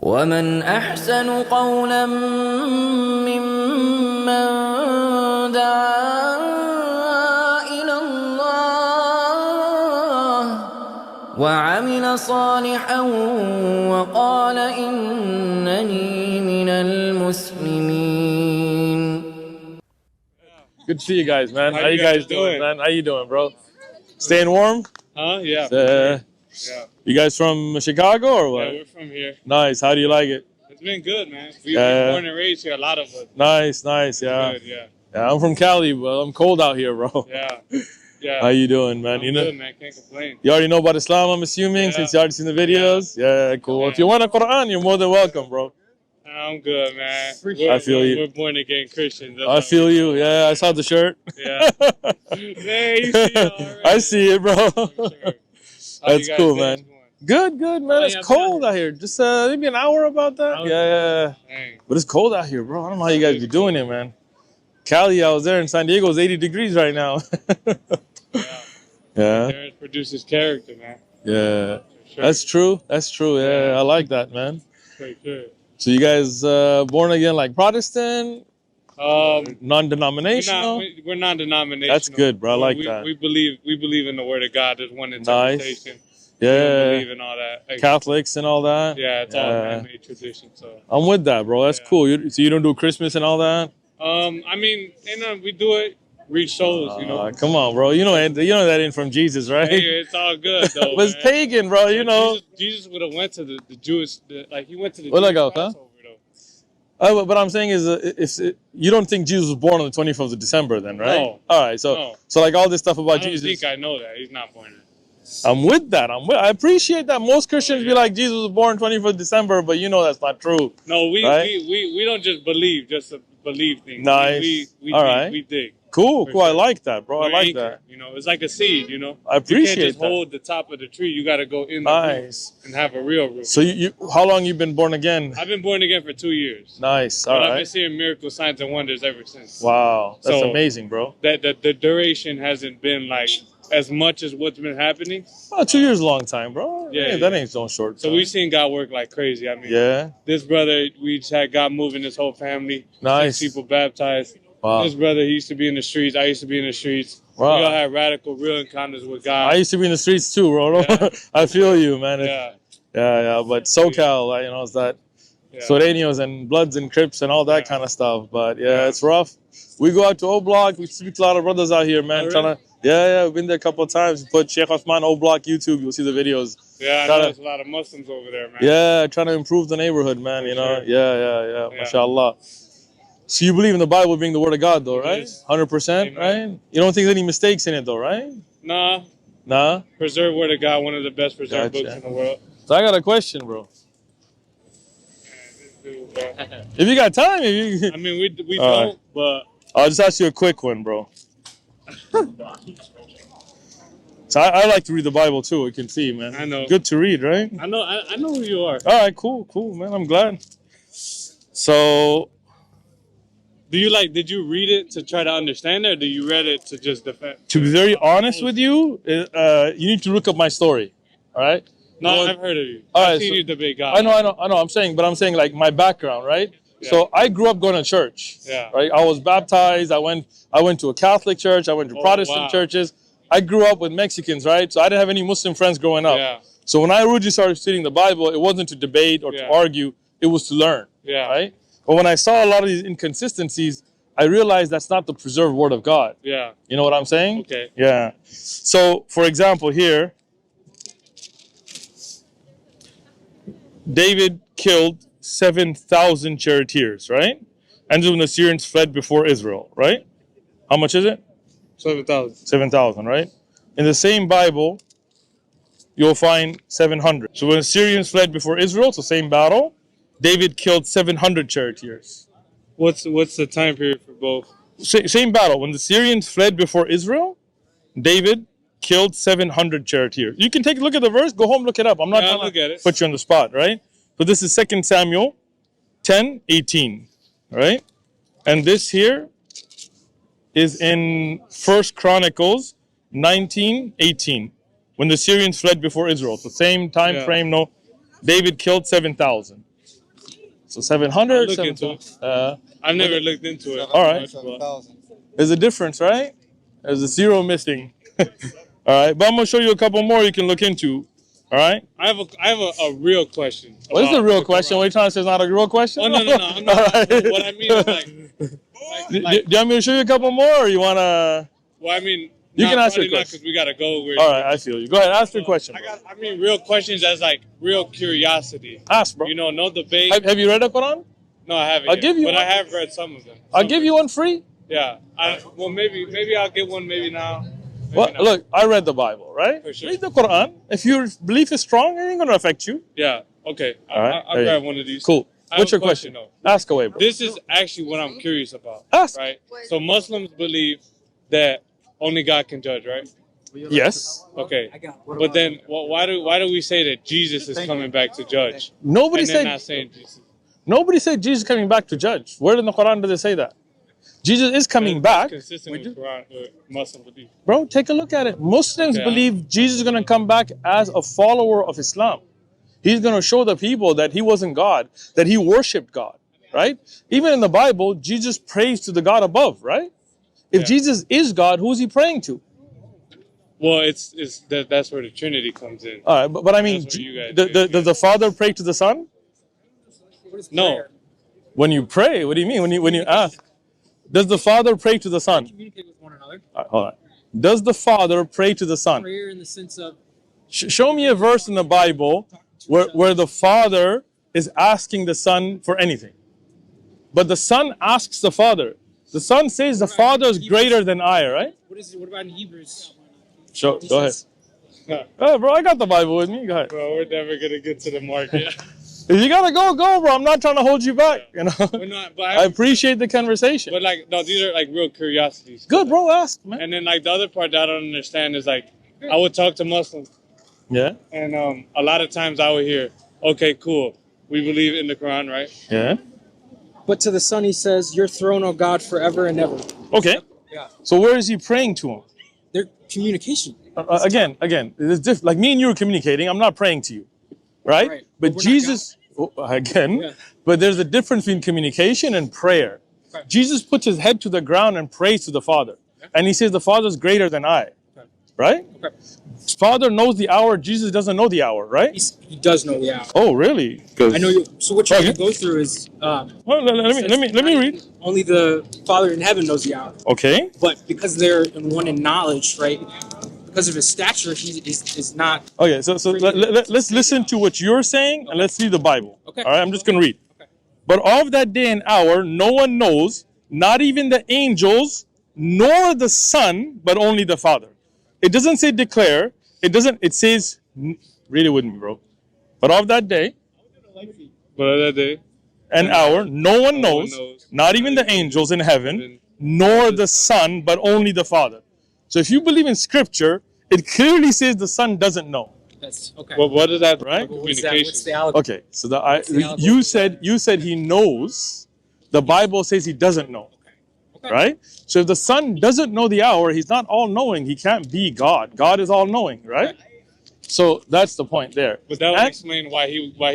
ومن أحسن قولا ممن دعا إلى الله وعمل صالحا وقال إنني من المسلمين. Good to see you guys, man. How you guys doing, man? How you doing, bro? Staying warm? Huh? Yeah. Yeah. You guys from Chicago or what? Yeah, we're from here. Nice. How do you like it? It's been good, man. We were born and raised here, a lot of us. Nice, nice, yeah. Good, yeah. Yeah, I'm from Cali, but I'm cold out here, bro. Yeah. Yeah. How you doing, man? I'm good, man. Can't complain. You already know about Islam, I'm assuming, since you already seen the videos? Yeah, cool. Yeah. If you want a Quran, you're more than welcome, bro. I'm good, man. I feel you. We're born again Christians. I feel you. Yeah, I saw the shirt. Yeah. Hey, you see it already. I see it, bro. Sure. That's cool, man. Good, man. It's cold out here. Just maybe an hour about that. Yeah. Dang. But it's cold out here, bro. I don't know how you guys be doing it, man. Cali, I was there in San Diego. It's 80 degrees right now. Yeah. There produces character, man. Yeah. Sure. That's true. Yeah, I like that, man. For sure. So you guys born again like Protestant? Non-denominational? We're non-denominational. That's good, bro. I like that. We believe in the Word of God. There's one interpretation. Nice. Yeah. We don't believe in all that. Catholics and all that? Yeah, it's all man-made tradition. So I'm with that, bro. That's cool. So you don't do Christmas and all that? I mean, we do it. Reach souls, you know. Come on, bro. You know that ain't from Jesus, right? Hey, it's all good, though. It was pagan, bro. You know. Jesus would have went to the Jewish, he went to the Jewish Passover, though. What I'm saying is, you don't think Jesus was born on the 25th of December, then, right? No. All right. So like all this stuff about Jesus. I don't think I know that he's not born there. I'm with that. I appreciate that. Most Christians be like, Jesus was born 25th of December, but you know that's not true. No, we don't just believe, just to believe things. Nice. We dig. Cool. I like that, bro. I like anchor, that. You know, it's like a seed, you know. I appreciate you can't just that. hold the top of the tree. You got to go in the root and have a real root. So how long you been born again? I've been born again for 2 years. Nice. But I've been seeing miracles, signs, and wonders ever since. Wow. That's amazing, bro. The duration hasn't been like as much as what's been happening. Oh, 2 years is a long time, bro. Yeah, that ain't so short time. So we've seen God work like crazy. I mean, this brother, we just had God moving his whole family. Nice. 6 people baptized. Wow. This brother, he used to be in the streets. I used to be in the streets. Wow. We all had radical, real encounters with God. I used to be in the streets too, bro. Yeah. I feel you, man. Yeah. But SoCal, it's that Sureños and Bloods and Crips and all that kind of stuff. But it's rough. We go out to O Block. We speak to a lot of brothers out here, man. Oh, really? We've been there a couple of times. Put Sheikh Osman O Block YouTube. You'll see the videos. Yeah, I know there's a lot of Muslims over there, man. Yeah, trying to improve the neighborhood, man. You know. Yeah. Mashallah. So you believe in the Bible being the Word of God, though, right? 100%, right? You don't think there's any mistakes in it, though, right? Nah. Preserved Word of God, one of the best preserved books in the world. So I got a question, bro. If you got time, I mean, we don't, but I'll just ask you a quick one, bro. So I like to read the Bible too. You can see, man. I know. Good to read, right? I know who you are. All right, cool, man. I'm glad. So, did you read it to try to understand it, or do you read it to just defend? To be very honest with you, you need to look up my story. All right. No, I've heard of you. I've seen you debate God. I know. I'm saying like my background, right? Yeah. So I grew up going to church. Yeah. Right. I was baptized. I went to a Catholic church. I went to Protestant churches. I grew up with Mexicans, right? So I didn't have any Muslim friends growing up. Yeah. So when I originally started studying the Bible, it wasn't to debate or to argue. It was to learn. Yeah. Right. But when I saw a lot of these inconsistencies, I realized that's not the preserved Word of God. Yeah. You know what I'm saying? Okay. Yeah. So, for example, here, David killed 7,000 charioteers, right? And when the Syrians fled before Israel, right? How much is it? 7,000. 7,000, right? In the same Bible, you'll find 700. So when the Syrians fled before Israel, so same battle, David killed 700 charioteers. What's the time period for both? Same battle. When the Syrians fled before Israel, David killed 700 charioteers. You can take a look at the verse. Go home, look it up. I'm not going to put you on the spot, right? So this is 2 Samuel 10:18, right? And this here is in 1 Chronicles 19:18, when the Syrians fled before Israel. So same time frame, no. David killed 7,000. So 700. Look into it. 7,000. I've never looked into it. All right. But There's a difference, right? There's a zero missing. All right, but I'm gonna show you a couple more you can look into. All right. I have a real question. What is the real question? What are you trying to say? Is not a real question? Oh no. I'm not. All right. What I mean is like Do you want me to show you a couple more, or you wanna? well, I mean, You can ask your probably not question. because we gotta go. All right, I feel you. Go ahead, ask your question. I mean, real questions as like real curiosity. Ask, bro. You know, no debate. Have you read the Quran? No, I haven't. I'll yet, give you but one. I have read some of them. I'll give you one free. Yeah. Well, maybe I'll get one. Maybe now. Maybe Well, not. look, I read the Bible, right? For sure. Read the Quran. If your belief is strong, it ain't gonna affect you. Yeah. Okay. All right. I'll grab one of these. Cool. I have What's a your question? though. Ask away, bro. This is actually what I'm curious about. Ask. Right. So Muslims believe that only God can judge, right? Yes. Okay. But then, why do we say that Jesus is coming back to judge? Nobody And they're not said. saying Jesus. Nobody said Jesus is coming back to judge. Where in the Quran does it say that? Jesus is coming back. Consistent with Quran, Muslim belief. Bro, take a look at it. Muslims Okay. believe Jesus is going to come back as a follower of Islam. He's going to show the people that he wasn't God, that he worshipped God, right? Even in the Bible, Jesus prays to the God above, right? If Yeah. Jesus is God, who's he praying to? Well, that's where the Trinity comes in. All right, but I mean, That's what you guys do. does the Father pray to the Son? No. When you pray, what do you mean? When you ask, does the Father pray to the Son? Communicate with one another. All right, hold on. Does the Father pray to the Son? Prayer in the sense of Show me a verse in the Bible where the Father is asking the Son for anything. But the Son asks the Father. The Son says the Father is greater than I, right? what about in Hebrews? Go ahead. Huh. Oh, bro, I got the Bible with me. Go ahead. Bro, we're never gonna get to the mark yet. If you gotta go, bro. I'm not trying to hold you back. You know. We're not, but I appreciate the conversation. But like, no, these are like real curiosities. Good, bro. Ask, man. And then like the other part that I don't understand is like, I would talk to Muslims, Yeah. and a lot of times I would hear, okay, cool, we believe in the Quran, right? Yeah. But to the Son, he says, "Your throne, O God, forever and ever." Okay. Yeah. So where is he praying to him? Their communication. Again, it's different. Like me and you are communicating. I'm not praying to you, right? Right. But But we're not Jesus, again, Yeah. but there's a difference between communication and prayer. Okay. Jesus puts his head to the ground and prays to the Father, and he says the Father is greater than I, Okay. right? Okay. Father knows the hour. Jesus doesn't know the hour, right? He does know the hour. Oh, really? I know you. So what you're Okay. going to go through is Well, let me read. only the Father in heaven knows the hour. Okay. But because they're in one in knowledge, right? Because of his stature, he is not. Okay. So let's listen to what you're saying and let's read the Bible. Okay. All right. I'm just gonna read. Okay. But of that day and hour, no one knows, not even the angels, nor the Son, but only the Father. It doesn't say declare. It doesn't. It says, read it with me, bro. But of that day But that day, and hour, no one knows, knows, not even the angels in heaven, nor the Son, but only the Father. So if you believe in Scripture, it clearly says the Son doesn't know. That's okay. well, what is that? Right? What's that? Communication. What's the allegory? Okay, so the you said he knows. The Bible says he doesn't know. Okay. Right? So if the Son doesn't know the hour, he's not all-knowing. He can't be God. God is all-knowing, right? So that's the point there. But that would And- explain why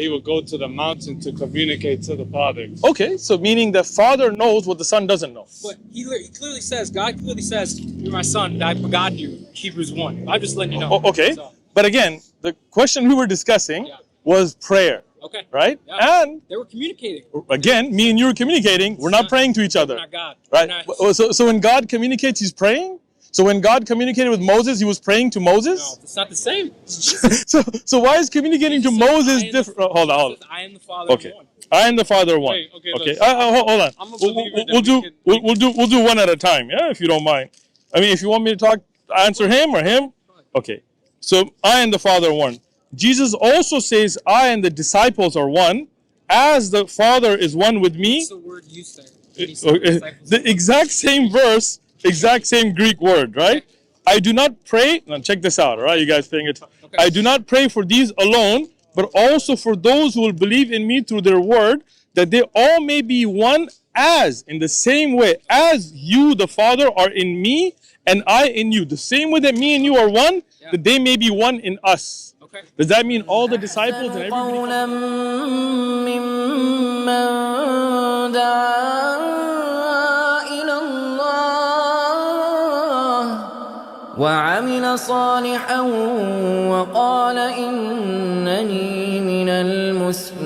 he would go to the mountain to communicate to the Father. Okay, so meaning the Father knows what the Son doesn't know. But he clearly says, God clearly says, "You're my son, I begot you." Hebrews 1. I'm just letting you know. Okay, So, but again, the question we were discussing Yeah. was prayer, okay. right? Yeah. And They were communicating. again, me and you were communicating. We're not praying to each other, We're not God. right? We're not- So when God communicates, he's praying. So when God communicated with Moses, he was praying to Moses. No, it's not the same. It's Jesus. So why is communicating to Jesus says, Moses "I am the- different? Hold on. Jesus says, I am the Father Okay, of one. I and the Father are one. Wait, okay, Okay. look. Hold on. I'm a We'll believer that we'll do we can- we'll do one at a time. Yeah, if you don't mind. I mean, if you want me to talk, answer him or him. Okay. So I and the Father are one. Jesus also says, I and the disciples are one, as the Father is one with me. What's the word used there? He said, Okay, disciples. the exact same verse, exact same Greek word, right? I do not pray. Now check this out, all right? You guys paying it? Okay. I do not pray for these alone, but also for those who will believe in me through their word, that they all may be one, as in the same way as you, the Father, are in me and I in you. The same way that me and you are one, that they may be one in us. Okay. Does that mean all the disciples and everybody? قولا ممن وعمل صالحا وقال إنني من المسلمين.